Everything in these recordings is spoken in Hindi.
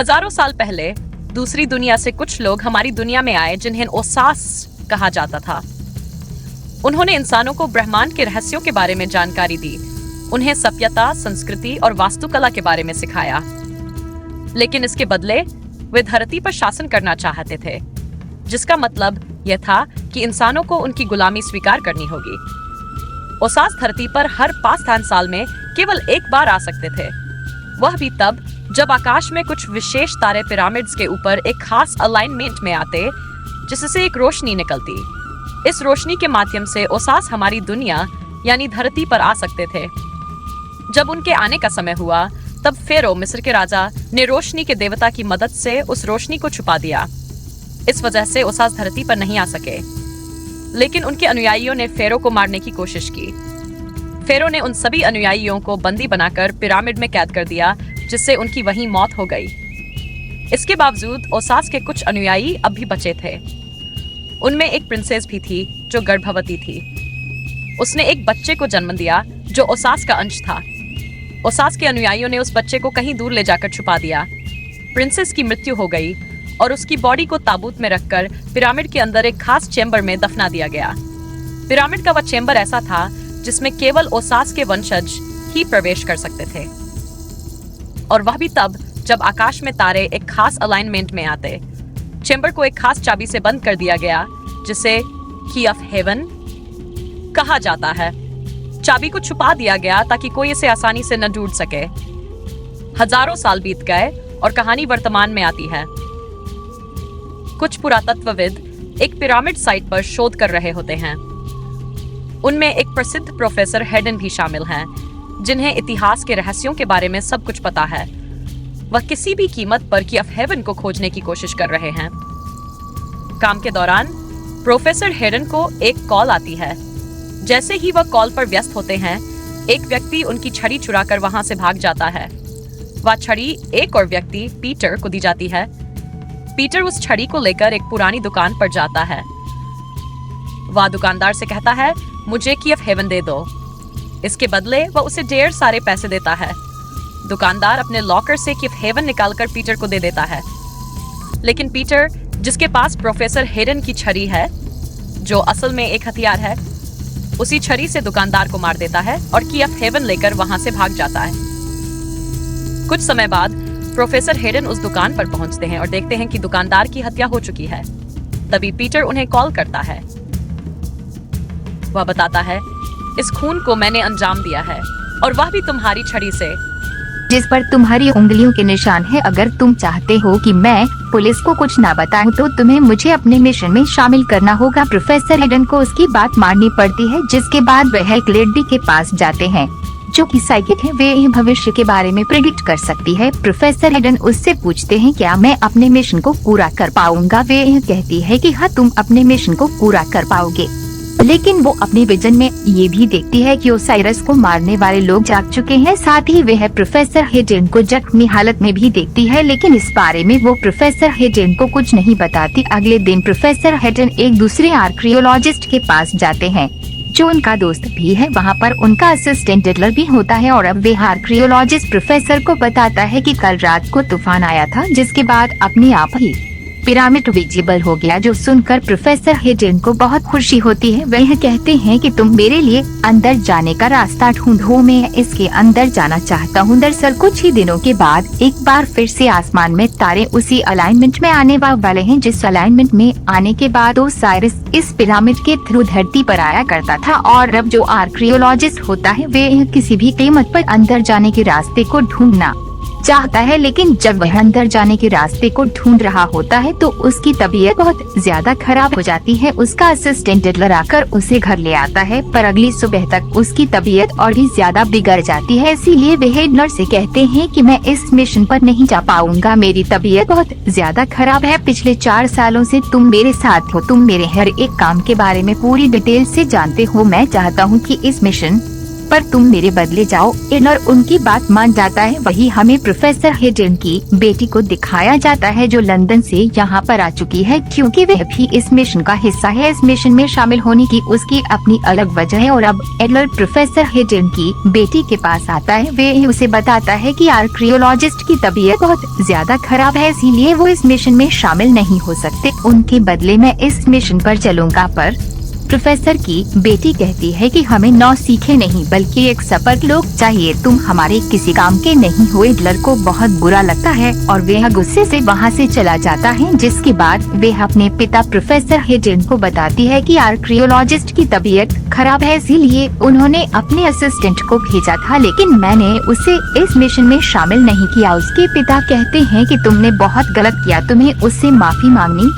हजारों साल पहले दूसरी दुनिया से कुछ लोग हमारी दुनिया में आए जिन्हें ओसास कहा जाता था। उन्होंने इंसानों को ब्रह्मांड के रहस्यों के बारे में जानकारी दी, उन्हें सभ्यता, संस्कृति और वास्तुकला के बारे में सिखाया। लेकिन इसके बदले वे धरती पर शासन करना चाहते थे, जिसका मतलब यह था कि इंसानों को उनकी गुलामी स्वीकार करनी होगी। ओसास धरती पर हर 5,000 साल में केवल एक बार आ सकते थे, वह भी तब जब आकाश में कुछ विशेष तारे पिरामिड्स के ऊपर एक खास अलाइनमेंट में आते, जिससे एक रोशनी निकलती। इस रोशनी के माध्यम से ओसास हमारी दुनिया यानी धरती पर आ सकते थे। जब उनके आने का समय हुआ, तब फेरो मिस्र के राजा ने रोशनी के देवता की मदद से उस रोशनी को छुपा दिया। इस वजह से ओसास धरती पर नहीं आ सके। लेकिन उनके अनुयायियों ने फेरो को मारने की कोशिश की। फेरो ने उन सभी अनुयायियों को बंदी बनाकर पिरामिड में कैद कर दिया, जिससे उनकी वहीं मौत हो गई। इसके बावजूद ओसास के कुछ अनुयायी अब भी बचे थे। उनमें एक प्रिंसेस भी थी जो गर्भवती थी। उसने एक बच्चे को जन्म दिया जो ओसास का अंश था। ओसास के अनुयायियों ने उस बच्चे को कहीं दूर ले जाकर छुपा दिया। प्रिंसेस की मृत्यु हो गई और उसकी बॉडी को ताबूत में रखकर पिरामिड के अंदर एक खास चेंबर में दफना दिया गया। पिरामिड का वह चेंबर ऐसा था जिसमें केवल ओसास के वंशज ही प्रवेश कर सकते थे, और वह भी तब जब आकाश में तारे एक खास अलाइनमेंट में आते। चेंबर को एक खास चाबी से बंद कर दिया गया, जिसे की ऑफ हेवन कहा जाता है। चाबी को छुपा दिया गया ताकि कोई इसे आसानी से न ढूंढ सके। हजारों साल बीत गए और कहानी वर्तमान में आती है। कुछ पुरातत्वविद एक पिरामिड साइट पर शोध कर रहे होते हैं। उनमें एक प्रसिद्ध प्रोफेसर हेडन भी शामिल हैं, जिन्हें इतिहास के रहस्यों के बारे में सब कुछ पता है। वह किसी भी कीमत पर की ऑफ हेवन को खोजने की कोशिश कर रहे हैं। काम के दौरान प्रोफेसर हेडन को एक कॉल आती है। जैसे ही वह कॉल पर व्यस्त होते हैं, एक व्यक्ति उनकी छड़ी चुराकर वहां से भाग जाता है। वह छड़ी एक और व्यक्ति पीटर को दी जाती है। पीटर उस छड़ी को लेकर एक पुरानी दुकान पर जाता है। वह दुकानदार से कहता है, मुझे की ऑफ हेवन दे दो। इसके बदले वह उसे ढेर सारे पैसे देता है। दुकानदार अपने लॉकर से की ऑफ हेवन निकालकर पीटर को दे देता है। लेकिन पीटर, जिसके पास प्रोफेसर हेडन की छड़ी है, जो असल में एक हथियार है, उसी छड़ी से दुकानदार को मार देता है और की ऑफ हेवन लेकर वहां से भाग जाता है। कुछ समय बाद प्रोफेसर हेडन उस दुकान पर पहुंचते हैं और देखते हैं कि दुकानदार की हत्या हो चुकी है। तभी पीटर उन्हें कॉल करता है। वह बताता है, इस खून को मैंने अंजाम दिया है, और वह भी तुम्हारी छड़ी से, जिस पर तुम्हारी उंगलियों के निशान है। अगर तुम चाहते हो कि मैं पुलिस को कुछ ना बताऊं, तो तुम्हें मुझे अपने मिशन में शामिल करना होगा। प्रोफेसर हेडन को उसकी बात माननी पड़ती है, जिसके बाद वह एक लेडी के पास जाते हैं जो कि साइकिक है। वे भविष्य के बारे में प्रेडिक्ट कर सकती है। प्रोफेसर हेडन उससे पूछते हैं, क्या मैं अपने मिशन को पूरा कर पाऊंगा? वे कहती है कि हाँ, तुम अपने मिशन को पूरा कर पाओगे। लेकिन वो अपने विजन में ये भी देखती है कि ओसाइरस को मारने वाले लोग जाग चुके हैं। साथ ही वह प्रोफेसर हेडन को जख्मी हालत में भी देखती है, लेकिन इस बारे में वो प्रोफेसर हेडन को कुछ नहीं बताती। अगले दिन प्रोफेसर हेडन एक दूसरे आर्कियोलॉजिस्ट के पास जाते हैं, जो उनका दोस्त भी है। वहाँ पर उनका असिस्टेंट डेडलर भी होता है, और अब वह आर्कियोलॉजिस्ट प्रोफेसर को बताता है कि कल रात को तूफान आया था, जिसके बाद अपने आप ही पिरामिड विजिबल हो गया। जो सुनकर प्रोफेसर हेडन को बहुत खुशी होती है। वह कहते हैं कि तुम मेरे लिए अंदर जाने का रास्ता ढूंढो, मैं इसके अंदर जाना चाहता हूँ। दरअसल कुछ ही दिनों के बाद एक बार फिर से आसमान में तारे उसी अलाइनमेंट में आने वाले हैं, जिस अलाइनमेंट में आने के बाद ओसाइरस इस पिरामिड के थ्रू धरती पर आया करता था। और अब जो आर्कियोलॉजिस्ट होता है, वे किसी भी कीमत पर अंदर जाने के रास्ते को ढूंढना चाहता है। लेकिन जब वह अंदर जाने के रास्ते को ढूंढ रहा होता है, तो उसकी तबीयत बहुत ज्यादा खराब हो जाती है। उसका असिस्टेंट डेडलर आकर उसे घर ले आता है, पर अगली सुबह तक उसकी तबीयत और भी ज्यादा बिगड़ जाती है। इसीलिए वे हेडलर से कहते हैं कि मैं इस मिशन पर नहीं जा पाऊंगा, मेरी तबीयत बहुत ज्यादा खराब है। पिछले 4 सालों से तुम मेरे साथ हो, तुम मेरे हर एक काम के बारे में पूरी डिटेल से जानते हो। मैं चाहता हूँ कि इस मिशन पर तुम मेरे बदले जाओ। एडलर उनकी बात मान जाता है। वही हमें प्रोफेसर हेडन की बेटी को दिखाया जाता है जो लंदन से यहाँ पर आ चुकी है क्योंकि वह भी इस मिशन का हिस्सा है। इस मिशन में शामिल होने की उसकी अपनी अलग वजह है। और अब एडलर प्रोफेसर हेडन की बेटी के पास आता है। वह उसे बताता है कि आर्कियोलॉजिस्ट की तबीयत बहुत ज्यादा खराब है, इसीलिए वो इस मिशन में शामिल नहीं हो सकते। उनके बदले मैं इस मिशन पर चलूंगा। पर प्रोफेसर की बेटी कहती है कि हमें नौसीखे नहीं बल्कि एक सपर्क लोग चाहिए, तुम हमारे किसी काम के नहीं हो। एडलर को बहुत बुरा लगता है और वह गुस्से से वहाँ से चला जाता है, जिसके बाद वह अपने पिता प्रोफेसर हेडन को बताती है कि आर्कियोलॉजिस्ट की तबीयत खराब है, इसीलिए उन्होंने अपने असिस्टेंट को भेजा था, लेकिन मैंने उसे इस मिशन में शामिल नहीं किया। उसके पिता कहते हैं कि तुमने बहुत गलत किया, तुम्हें उससे माफी मांगनी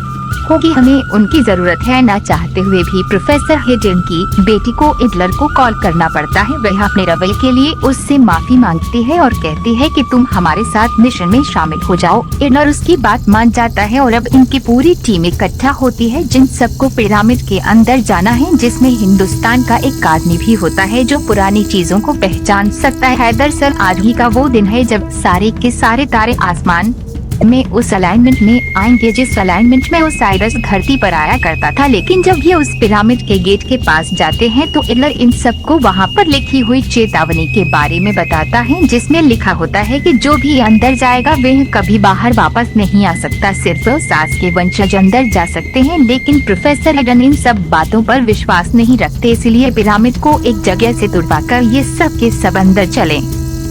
होगी, हमें उनकी जरूरत है। ना चाहते हुए भी प्रोफेसर हेडन की बेटी को एडलर को कॉल करना पड़ता है। वह अपने रवैये के लिए उससे माफी मांगती है और कहती है कि तुम हमारे साथ मिशन में शामिल हो जाओ। एडलर उसकी बात मान जाता है और अब इनकी पूरी टीम इकट्ठा होती है जिन सबको पिरामिड के अंदर जाना है, जिसमें हिंदुस्तान का एक आदमी भी होता है जो पुरानी चीजों को पहचान सकता है। दरअसल आज ही का वो दिन है जब सारे के सारे तारे आसमान में उस अलाइनमेंट में आएंगे जिस अलाइनमेंट में ओसाइरस धरती पर आया करता था। लेकिन जब ये उस पिरामिड के गेट के पास जाते हैं तो एडलर इन सबको वहाँ पर लिखी हुई चेतावनी के बारे में बताता है, जिसमें लिखा होता है कि जो भी अंदर जाएगा वह कभी बाहर वापस नहीं आ सकता, सिर्फ सास के वंशज अंदर जा सकते हैं। लेकिन प्रोफेसर हेडन इन सब बातों पर विश्वास नहीं रखते, इसलिए पिरामिड को एक जगह से तुड़वाकर ये सब के सब अंदर चले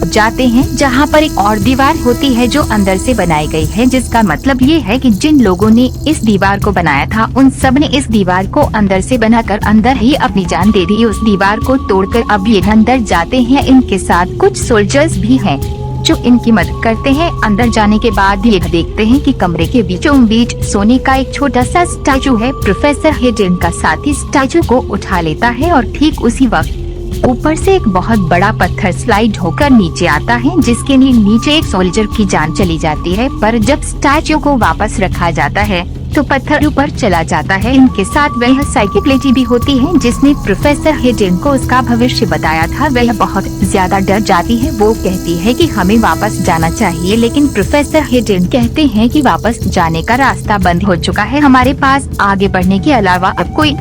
जाते हैं, जहाँ पर एक और दीवार होती है जो अंदर से बनाई गई है, जिसका मतलब ये है कि जिन लोगों ने इस दीवार को बनाया था उन सब ने इस दीवार को अंदर से बनाकर अंदर ही अपनी जान दे दी। उस दीवार को तोड़कर अब ये अंदर जाते हैं। इनके साथ कुछ सोल्जर्स भी हैं जो इनकी मदद करते हैं। अंदर जाने के बाद ये देखते हैं कि कमरे के बीचों बीच सोने का एक छोटा सा स्टैचू है। प्रोफेसर हेडन का साथी स्टैचू को उठा लेता है और ठीक उसी वक्त ऊपर से एक बहुत बड़ा पत्थर स्लाइड होकर नीचे आता है, जिसके नीचे एक सोल्जर की जान चली जाती है। पर जब स्टैचू को वापस रखा जाता है तो पत्थर ऊपर चला जाता है। इनके साथ वह साइकिक लेडी भी होती है जिसने प्रोफेसर हेडन को उसका भविष्य बताया था। वह बहुत ज्यादा डर जाती है। वो कहती है कि हमें वापस जाना चाहिए, लेकिन प्रोफेसर हेडन कहते हैं कि वापस जाने का रास्ता बंद हो चुका है, हमारे पास आगे बढ़ने के अलावा अब कोई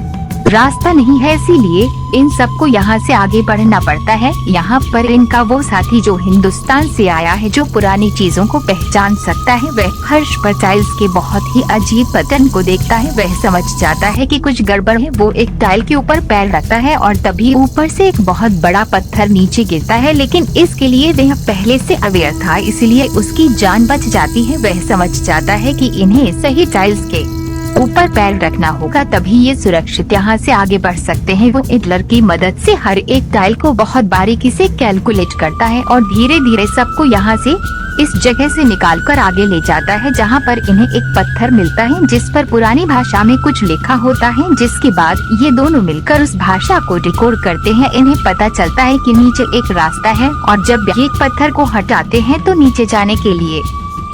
रास्ता नहीं है, इसीलिए इन सबको यहाँ से आगे बढ़ना पड़ता है। यहाँ पर इनका वो साथी जो हिंदुस्तान से आया है, जो पुरानी चीजों को पहचान सकता है, वह फर्श पर टाइल्स के बहुत ही अजीब पैटर्न को देखता है। वह समझ जाता है कि कुछ गड़बड़ है। वो एक टाइल के ऊपर पैर रखता है और तभी ऊपर से एक बहुत बड़ा पत्थर नीचे गिरता है, लेकिन इसके लिए वह पहले से अवेयर था, इसलिए उसकी जान बच जाती है। वह समझ जाता है कि इन्हें सही टाइल्स के ऊपर पैर रखना होगा, तभी ये सुरक्षित यहाँ से आगे बढ़ सकते हैं। वो एडलर की मदद से हर एक टाइल को बहुत बारीकी से कैलकुलेट करता है और धीरे धीरे सबको यहाँ से इस जगह से निकालकर आगे ले जाता है, जहाँ पर इन्हें एक पत्थर मिलता है जिस पर पुरानी भाषा में कुछ लिखा होता है। जिसके बाद ये दोनों मिलकर उस भाषा को डिकोड करते हैं। इन्हें पता चलता है कि नीचे एक रास्ता है और जब ये पत्थर को हटाते हैं तो नीचे जाने के लिए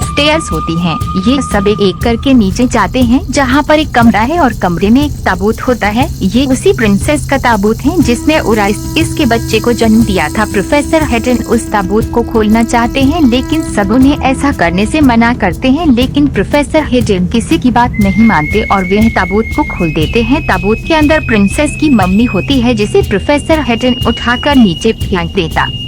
स्टेयर्स होती हैं। ये सब एक करके नीचे जाते हैं, जहाँ पर एक कमरा है और कमरे में एक ताबूत होता है। ये उसी प्रिंसेस का ताबूत है जिसने उराइस इसके बच्चे को जन्म दिया था। प्रोफेसर हेडन उस ताबूत को खोलना चाहते हैं, लेकिन सब उन्हें ऐसा करने से मना करते हैं। लेकिन प्रोफेसर हेडन किसी की बात नहीं मानते और वे ताबूत को खोल देते हैं। ताबूत के अंदर प्रिंसेस की मम्मी होती है, जिसे प्रोफेसर हेडन उठाकर नीचे फेंक देता है।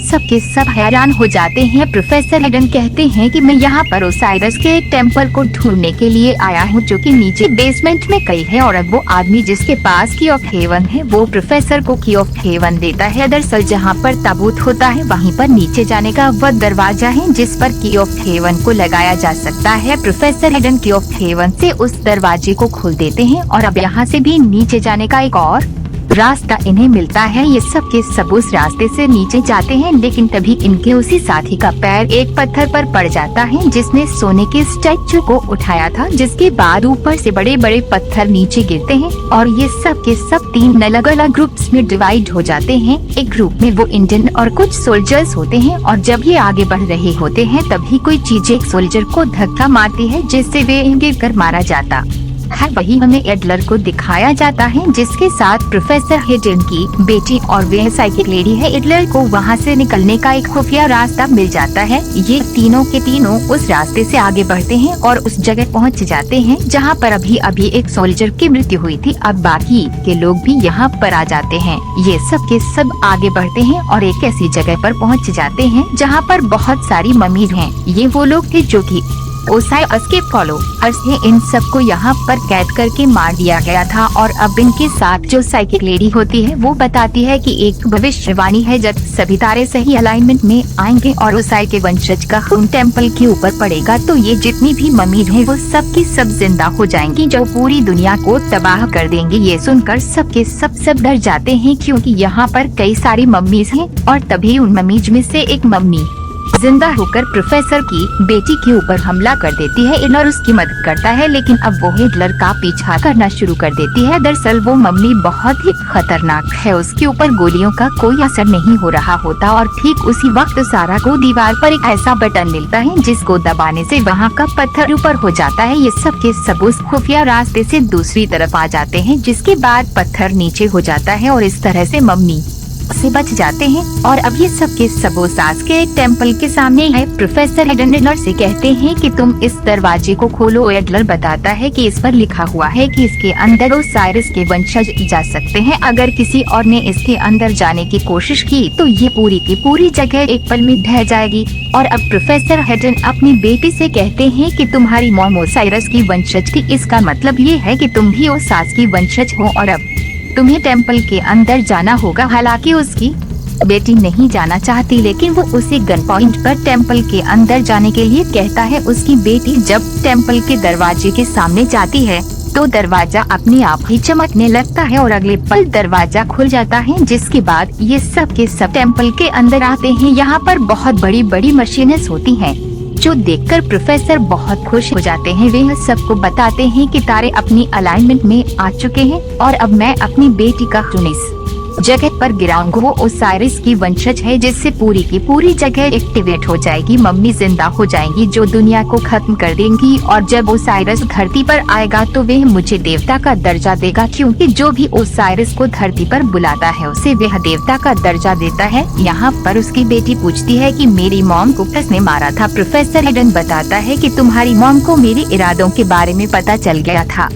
सबके सब हैरान हो जाते हैं। प्रोफेसर हेडन कहते हैं कि मैं यहाँ पर ओसाइरस के टेम्पल को ढूंढने के लिए आया हूँ, जो कि नीचे बेसमेंट में कई है। और अब वो आदमी जिसके पास की ऑफ हेवन है, वो प्रोफेसर को की ऑफ हेवन देता है। दरअसल जहाँ पर ताबूत होता है वहीं पर नीचे जाने का वह दरवाजा है जिस पर की ऑफ हेवन को लगाया जा सकता है। प्रोफेसर हेडन की ऑफ हेवन से उस दरवाजे को खोल देते हैं और अब यहाँ से भी नीचे जाने का एक और रास्ता इन्हें मिलता है। ये सब के सब उस रास्ते से नीचे जाते हैं, लेकिन तभी इनके उसी साथी का पैर एक पत्थर पर पड़ जाता है जिसने सोने के स्टैचू को उठाया था। जिसके बाद ऊपर से बड़े बड़े पत्थर नीचे गिरते हैं और ये सब के सब 3 अलग अलग ग्रुप्स में डिवाइड हो जाते हैं। एक ग्रुप में वो इंडियन और कुछ सोल्जर्स होते हैं और जब ये आगे बढ़ रहे होते हैं तभी कोई चीज एक सोल्जर को धक्का मारती है, जिससे वे गिर कर मारा जाता है वही हमें एडलर को दिखाया जाता है, जिसके साथ प्रोफेसर हेडन की बेटी और वह साइकिक लेडी है। एडलर को वहाँ से निकलने का एक खुफिया रास्ता मिल जाता है। ये तीनों के तीनों उस रास्ते से आगे बढ़ते हैं और उस जगह पहुँच जाते हैं जहाँ पर अभी एक सोल्जर की मृत्यु हुई थी। अब बाकी के लोग भी यहाँ पर आ जाते हैं। ये सब के सब आगे बढ़ते हैं और एक ऐसी जगह पर पहुँच जाते हैं जहाँ पर बहुत सारी मम्मीज हैं। ये वो लोग थे जो कि ओसाइरस के फॉलोअर्स थे। इन सबको यहाँ पर कैद करके मार दिया गया था और अब इनके साथ जो साइकिक लेडी होती है वो बताती है कि एक भविष्यवाणी है, जब सभी तारे सही अलाइनमेंट में आएंगे और ओसाई के वंशज का खून टेम्पल के ऊपर पड़ेगा तो ये जितनी भी मम्मीज हैं वो सब की सब जिंदा हो जाएंगी, जो पूरी दुनिया को तबाह कर देंगी। ये सुनकर सबके सब डर जाते हैं क्योंकि यहाँ पर कई सारी मम्मीज हैं और तभी उन मम्मीज में से एक मम्मी जिंदा होकर प्रोफेसर की बेटी के ऊपर हमला कर देती है। एडलर उसकी मदद करता है लेकिन अब वो एडलर का पीछा करना शुरू कर देती है। दरअसल वो मम्मी बहुत ही खतरनाक है, उसके ऊपर गोलियों का कोई असर नहीं हो रहा होता और ठीक उसी वक्त सारा को दीवार पर एक ऐसा बटन मिलता है जिसको दबाने से वहाँ का पत्थर ऊपर हो जाता है। ये सब के सब उस खुफिया रास्ते से दूसरी तरफ आ जाते हैं, जिसके बाद पत्थर नीचे हो जाता है और इस तरह से मम्मी से बच जाते हैं। और अब ये सब के सब ओसास के एक टेम्पल के सामने है। प्रोफेसर हेडन एडलर से कहते हैं कि तुम इस दरवाजे को खोलो। एडलर बताता है कि इस पर लिखा हुआ है कि इसके अंदर ओसाइरस के वंशज जा सकते हैं। अगर किसी और ने इसके अंदर जाने की कोशिश की तो ये पूरी की पूरी जगह एक पल में ढह जाएगी। और अब प्रोफेसर हेडन अपनी बेटी से कहते हैं कि तुम्हारी मॉम ओसाइरस की वंशज थी, इसका मतलब ये है कि तुम भी ओसास की वंशज हो और अब तुम्हें टेम्पल के अंदर जाना होगा। हालांकि उसकी बेटी नहीं जाना चाहती लेकिन वो उसे गन पॉइंट पर टेम्पल के अंदर जाने के लिए कहता है। उसकी बेटी जब टेम्पल के दरवाजे के सामने जाती है तो दरवाजा अपने आप ही चमकने लगता है और अगले पल दरवाजा खुल जाता है, जिसके बाद ये सब के सब टेम्पल के अंदर आते हैं। यहाँ पर बहुत बड़ी बड़ी मशीनें होती हैं जो देखकर प्रोफेसर बहुत खुश हो जाते हैं। वे सबको बताते हैं कि तारे अपनी अलाइनमेंट में आ चुके हैं और अब मैं अपनी बेटी का खून इस जगह पर गिराऊंगा। वो ओसाइरस की वंशज है जिससे पूरी की पूरी जगह एक्टिवेट हो जाएगी। मम्मी जिंदा हो जाएंगी जो दुनिया को खत्म कर देंगी और जब ओसाइरस धरती पर आएगा तो वह मुझे देवता का दर्जा देगा, क्योंकि जो भी ओसाइरस को धरती पर बुलाता है उसे वह देवता का दर्जा देता है। यहाँ पर उसकी बेटी पूछती है कि मेरी मॉम को किसने मारा था। प्रोफेसर हेडन बताता है कि तुम्हारी मॉम को मेरे इरादों के बारे में पता चल गया था,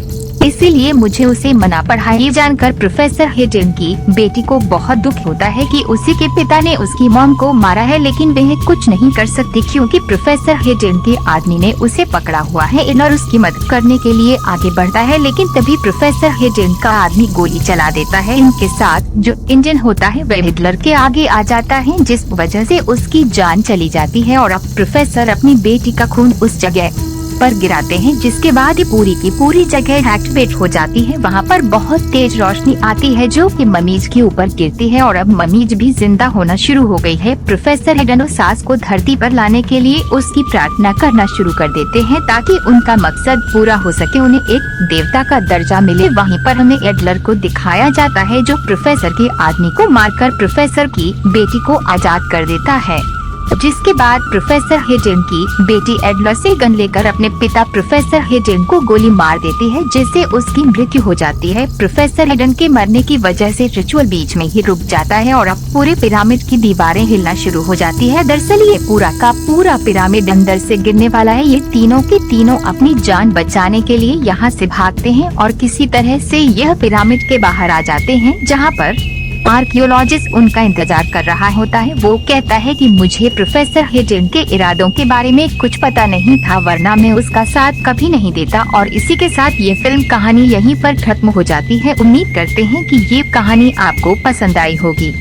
इसीलिए मुझे उसे मना पड़ा। ये जानकर प्रोफेसर हेडन की बेटी को बहुत दुख होता है कि उसी के पिता ने उसकी मॉम को मारा है, लेकिन वह कुछ नहीं कर सकती क्योंकि प्रोफेसर हेडन के आदमी ने उसे पकड़ा हुआ है। एडलर उसकी मदद करने के लिए आगे बढ़ता है लेकिन तभी प्रोफेसर हेडन का आदमी गोली चला देता है। इनके साथ जो इंजन होता है वह एडलर के आगे आ जाता है, जिस वजह से उसकी जान चली जाती है और अब प्रोफेसर अपनी बेटी का खून उस जगह पर गिराते हैं, जिसके बाद पूरी की पूरी जगह एक्टिवेट हो जाती है। वहाँ पर बहुत तेज रोशनी आती है जो कि ममीज के ऊपर गिरती है और अब ममीज भी जिंदा होना शुरू हो गई है। प्रोफेसर हेडन ओसास को धरती पर लाने के लिए उसकी प्रार्थना करना शुरू कर देते हैं ताकि उनका मकसद पूरा हो सके, उन्हें एक देवता का दर्जा मिले। वहीं पर हमें एडलर को दिखाया जाता है जो प्रोफेसर के आदमी को मारकर प्रोफेसर की बेटी को आजाद कर देता है, जिसके बाद प्रोफेसर हेडन की बेटी एडलर से गन लेकर अपने पिता प्रोफेसर हेडन को गोली मार देती है, जिससे उसकी मृत्यु हो जाती है। प्रोफेसर हेडन के मरने की वजह से रिचुअल बीच में ही रुक जाता है और अब पूरे पिरामिड की दीवारें हिलना शुरू हो जाती है। दरअसल ये पूरा का पूरा पिरामिड अंदर से गिरने वाला है। ये तीनों के तीनों अपनी जान बचाने के लिए यहाँ से भागते हैं और किसी तरह से यह पिरामिड के बाहर आ जाते हैं, जहाँ पर आर्कियोलॉजिस्ट उनका इंतजार कर रहा होता है। वो कहता है कि मुझे प्रोफेसर हेडन के इरादों के बारे में कुछ पता नहीं था, वरना मैं उसका साथ कभी नहीं देता। और इसी के साथ ये फिल्म कहानी यहीं पर खत्म हो जाती है। उम्मीद करते हैं कि ये कहानी आपको पसंद आई होगी।